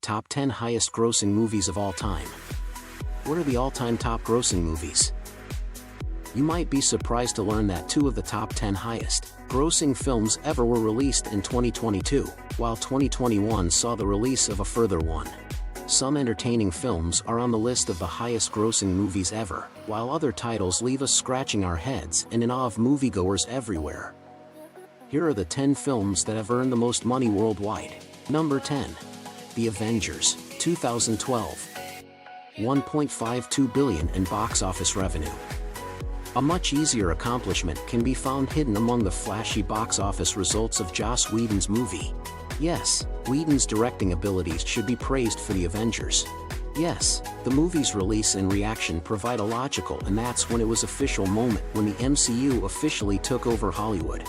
Top 10 highest grossing movies of all time. What are the all-time top grossing movies? You might be surprised to learn that 2 of the top 10 highest grossing films ever were released in 2022, while 2021 saw the release of a further one. Some entertaining films are on the list of the highest grossing movies ever, while other titles leave us scratching our heads and in awe of moviegoers everywhere. Here are the 10 films that have earned the most money worldwide. Number 10. The Avengers, 2012. $1.52 billion in box office revenue. A much easier accomplishment can be found hidden among the flashy box office results of Joss Whedon's movie. Yes, Whedon's directing abilities should be praised for the Avengers. Yes, the movie's release and reaction provide a logical and that's when it was official moment when the MCU officially took over Hollywood.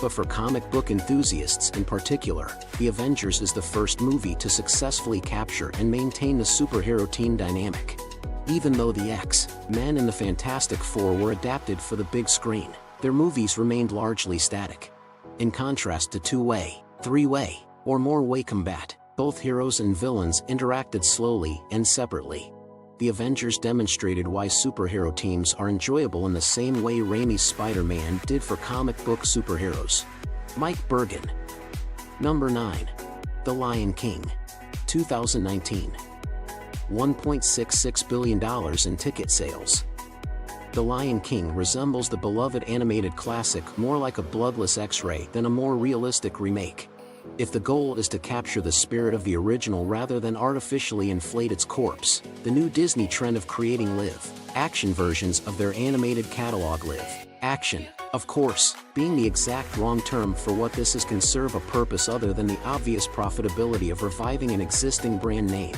But for comic book enthusiasts in particular, The Avengers is the first movie to successfully capture and maintain the superhero team dynamic. Even though the X-Men and the Fantastic Four were adapted for the big screen, their movies remained largely static. In contrast to two-way, three-way, or more-way combat, both heroes and villains interacted slowly and separately. The Avengers demonstrated why superhero teams are enjoyable in the same way Raimi's Spider-Man did for comic book superheroes. Mike Bergen. Number 9. The Lion King, 2019. $1.66 billion in ticket sales. The Lion King resembles the beloved animated classic more like a bloodless X-ray than a more realistic remake. If the goal is to capture the spirit of the original rather than artificially inflate its corpse, the new Disney trend of creating live-action versions of their animated catalog live-action, of course, being the exact wrong term for what this is can serve a purpose other than the obvious profitability of reviving an existing brand name.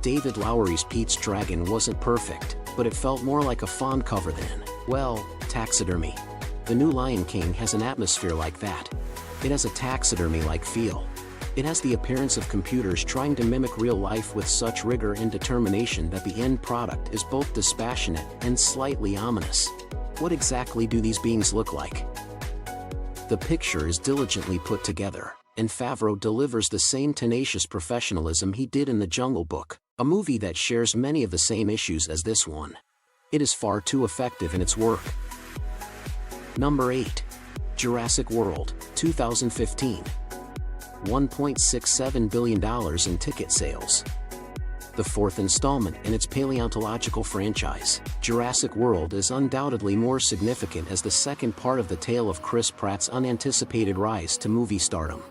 David Lowery's Pete's Dragon wasn't perfect, but it felt more like a fond cover than, well, taxidermy. The new Lion King has an atmosphere like that. It has a taxidermy-like feel. It has the appearance of computers trying to mimic real life with such rigor and determination that the end product is both dispassionate and slightly ominous. What exactly do these beings look like? The picture is diligently put together, and Favreau delivers the same tenacious professionalism he did in The Jungle Book, a movie that shares many of the same issues as this one. It is far too effective in its work. Number 8. Jurassic World, 2015. $1.67 billion in ticket sales. The fourth installment in its paleontological franchise, Jurassic World is undoubtedly more significant as the second part of the tale of Chris Pratt's unanticipated rise to movie stardom.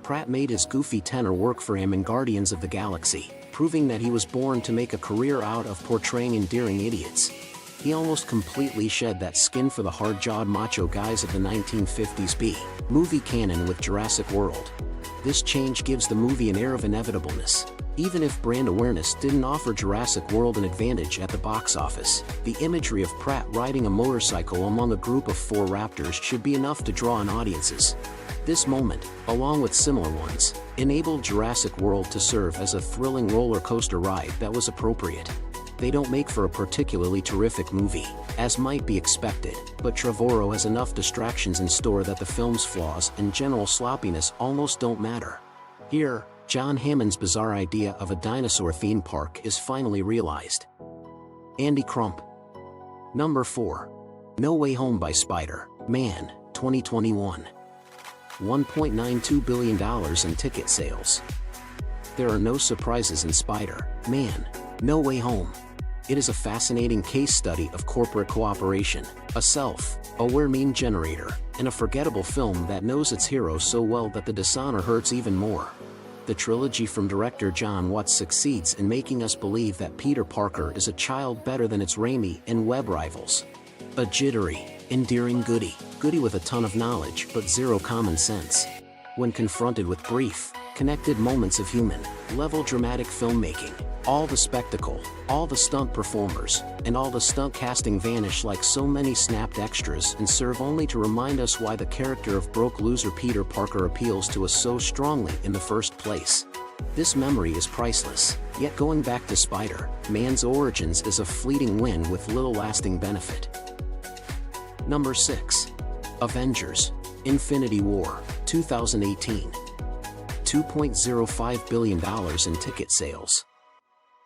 Pratt made his goofy tenor work for him in Guardians of the Galaxy, proving that he was born to make a career out of portraying endearing idiots. He almost completely shed that skin for the hard-jawed macho guys of the 1950s B-movie canon with Jurassic World. This change gives the movie an air of inevitableness. Even if brand awareness didn't offer Jurassic World an advantage at the box office, the imagery of Pratt riding a motorcycle among a group of 4 raptors should be enough to draw in audiences. This moment, along with similar ones, enabled Jurassic World to serve as a thrilling roller coaster ride that was appropriate. They don't make for a particularly terrific movie, as might be expected, but Trevorrow has enough distractions in store that the film's flaws and general sloppiness almost don't matter. Here, John Hammond's bizarre idea of a dinosaur theme park is finally realized. Andy Crump. Number 4. No Way Home by Spider-Man, 2021. $1.92 billion in ticket sales. There are no surprises in Spider-Man, No Way Home. It is a fascinating case study of corporate cooperation, a self-aware meme generator, and a forgettable film that knows its hero so well that the dishonor hurts even more. The trilogy from director John Watts succeeds in making us believe that Peter Parker is a child better than its Raimi and Webb rivals. A jittery, endearing goody with a ton of knowledge but zero common sense. When confronted with brief, connected moments of human-level dramatic filmmaking, all the spectacle, all the stunt performers, and all the stunt casting vanish like so many snapped extras and serve only to remind us why the character of broke loser Peter Parker appeals to us so strongly in the first place. This memory is priceless, yet going back to Spider-Man's origins is a fleeting win with little lasting benefit. Number 6. Avengers, Infinity War, 2018. $2.05 billion in ticket sales.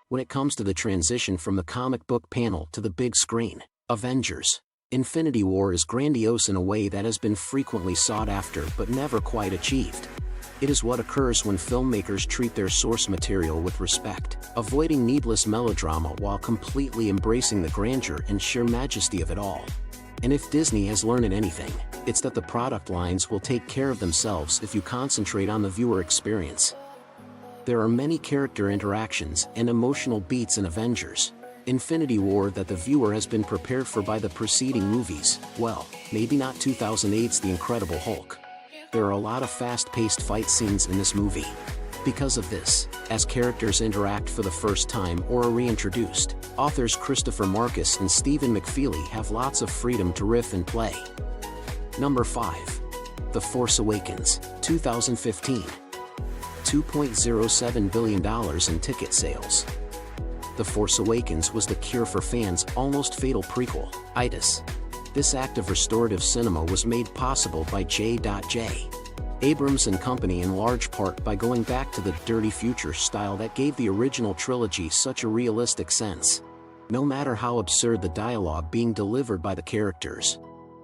When it comes to the transition from the comic book panel to the big screen, Avengers: Infinity War is grandiose in a way that has been frequently sought after but never quite achieved. It is what occurs when filmmakers treat their source material with respect, avoiding needless melodrama while completely embracing the grandeur and sheer majesty of it all. And if Disney has learned anything, it's that the product lines will take care of themselves if you concentrate on the viewer experience. There are many character interactions and emotional beats in Avengers: Infinity War that the viewer has been prepared for by the preceding movies. Well, maybe not 2008's The Incredible Hulk. There are a lot of fast-paced fight scenes in this movie. Because of this, as characters interact for the first time or are reintroduced, authors Christopher Marcus and Stephen McFeely have lots of freedom to riff and play. Number 5. The Force Awakens, 2015. $2.07 billion in ticket sales. The Force Awakens was the cure for fans' almost fatal prequel, itis. This act of restorative cinema was made possible by J.J. Abrams and company in large part by going back to the dirty future style that gave the original trilogy such a realistic sense, no matter how absurd the dialogue being delivered by the characters.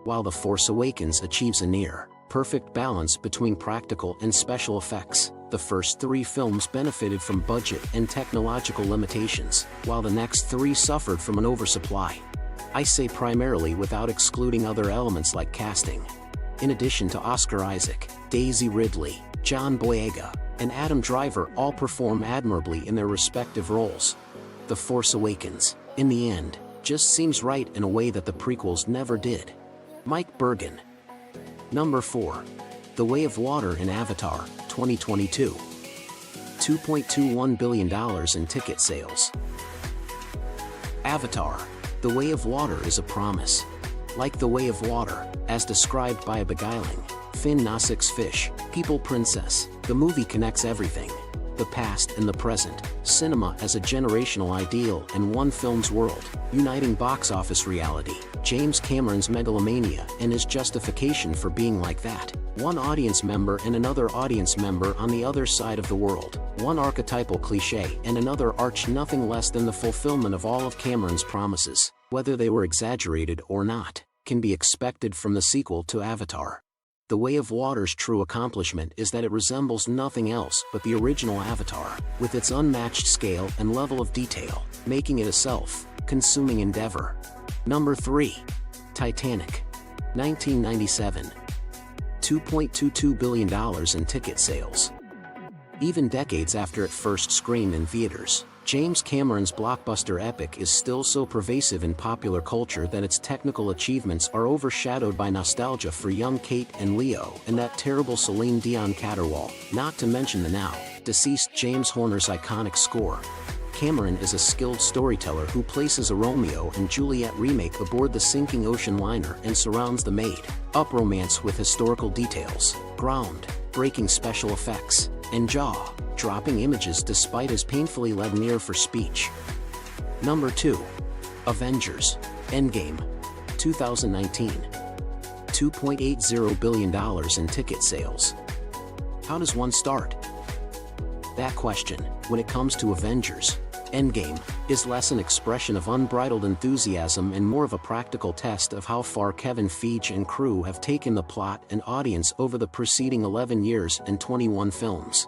While The Force Awakens achieves a near-perfect balance between practical and special effects, the first 3 films benefited from budget and technological limitations, while the next 3 suffered from an oversupply. I say primarily without excluding other elements like casting. In addition to Oscar Isaac, Daisy Ridley, John Boyega, and Adam Driver all perform admirably in their respective roles. The Force Awakens, in the end, just seems right in a way that the prequels never did. Mike Bergen. Number 4. The Way of Water in Avatar, 2022. $2.21 billion in ticket sales. Avatar: The Way of Water is a promise. Like the Way of Water, as described by a beguiling, Finn-Nasik's fish, people princess, the movie connects everything: the past and the present, cinema as a generational ideal and one film's world, uniting box office reality, James Cameron's megalomania and his justification for being like that, one audience member and another audience member on the other side of the world, one archetypal cliché and another arch, nothing less than the fulfillment of all of Cameron's promises, whether they were exaggerated or not, can be expected from the sequel to Avatar. The Way of Water's true accomplishment is that it resembles nothing else but the original Avatar, with its unmatched scale and level of detail, making it a self-consuming endeavor. Number 3. Titanic, 1997. $2.22 billion in ticket sales. Even decades after it first screened in theaters, James Cameron's blockbuster epic is still so pervasive in popular culture that its technical achievements are overshadowed by nostalgia for young Kate and Leo and that terrible Celine Dion caterwaul, not to mention the now deceased James Horner's iconic score. Cameron is a skilled storyteller who places a Romeo and Juliet remake aboard the sinking ocean liner and surrounds the made-up romance with historical details, ground-breaking special effects, and jaw-dropping images despite his painfully led near for speech. Number 2. Avengers: Endgame, 2019. $2.80 billion in ticket sales. How does one start? That question, when it comes to Avengers: Endgame, is less an expression of unbridled enthusiasm and more of a practical test of how far Kevin Feige and crew have taken the plot and audience over the preceding 11 years and 21 films.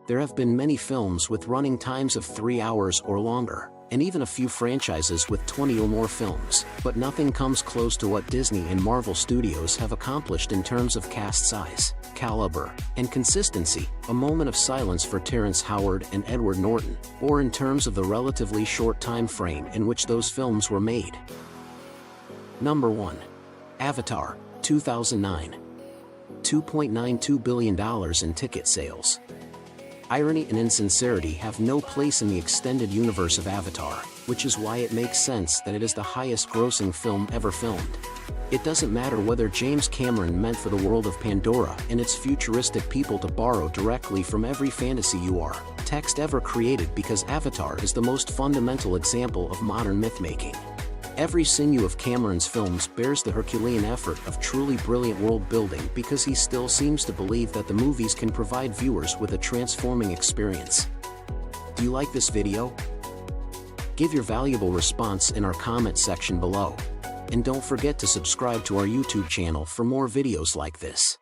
There have been many films with running times of 3 hours or longer, and even a few franchises with 20 or more films, but nothing comes close to what Disney and Marvel Studios have accomplished in terms of cast size, caliber, and consistency. A moment of silence for Terrence Howard and Edward Norton, or in terms of the relatively short time frame in which those films were made. Number 1. Avatar, 2009. $2.92 billion in ticket sales. Irony and insincerity have no place in the extended universe of Avatar, which is why it makes sense that it is the highest-grossing film ever filmed. It doesn't matter whether James Cameron meant for the world of Pandora and its futuristic people to borrow directly from every fantasy you are text ever created, because Avatar is the most fundamental example of modern myth-making. Every sinew of Cameron's films bears the Herculean effort of truly brilliant world building because he still seems to believe that the movies can provide viewers with a transforming experience. Do you like this video? Give your valuable response in our comment section below. And don't forget to subscribe to our YouTube channel for more videos like this.